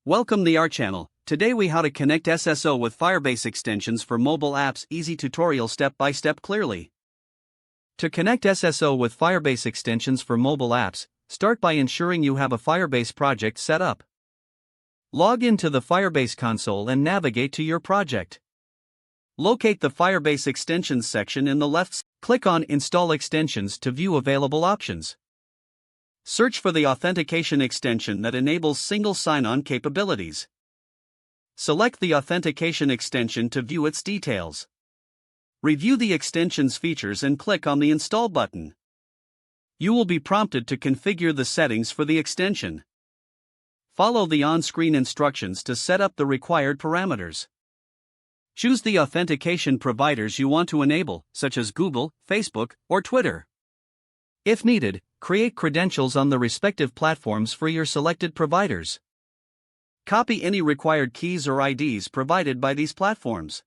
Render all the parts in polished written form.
Welcome to our channel. Today we how to connect SSO with Firebase Extensions for mobile apps. Easy tutorial step by step clearly. To connect SSO with Firebase Extensions for mobile apps, start by ensuring you have a Firebase project set up. Log into the Firebase console and navigate to your project. Locate the Firebase Extensions section in the left. Click on Install Extensions to view available options. Search for the authentication extension that enables single sign-on capabilities. Select the authentication extension to view its details. Review the extension's features and click on the Install button. You will be prompted to configure the settings for the extension. Follow the on-screen instructions to set up the required parameters. Choose the authentication providers you want to enable, such as Google, Facebook, or Twitter. If needed, create credentials on the respective platforms for your selected providers. Copy any required keys or IDs provided by these platforms.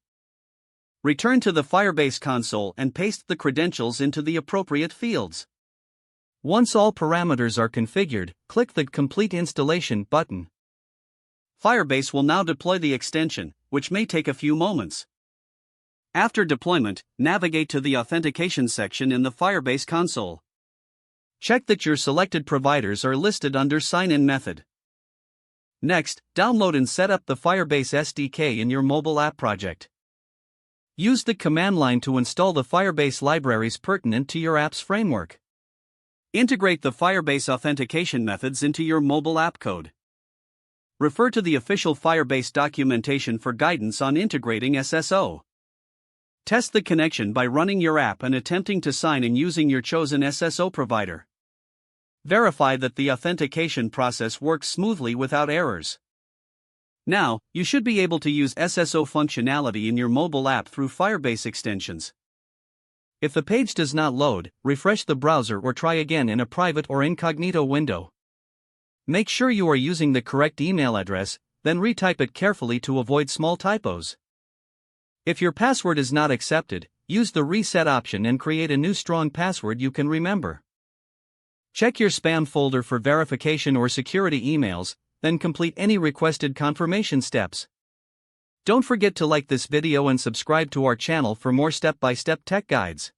Return to the Firebase console and paste the credentials into the appropriate fields. Once all parameters are configured, click the Complete Installation button. Firebase will now deploy the extension, which may take a few moments. After deployment, navigate to the Authentication section in the Firebase console. Check that your selected providers are listed under Sign-in method. Next, download and set up the Firebase SDK in your mobile app project. Use the command line to install the Firebase libraries pertinent to your app's framework. Integrate the Firebase authentication methods into your mobile app code. Refer to the official Firebase documentation for guidance on integrating SSO. Test the connection by running your app and attempting to sign in using your chosen SSO provider. Verify that the authentication process works smoothly without errors. Now, you should be able to use SSO functionality in your mobile app through Firebase Extensions. If the page does not load, refresh the browser or try again in a private or incognito window. Make sure you are using the correct email address, then retype it carefully to avoid small typos. If your password is not accepted, use the reset option and create a new strong password you can remember. Check your spam folder for verification or security emails, then complete any requested confirmation steps. Don't forget to like this video and subscribe to our channel for more step-by-step tech guides.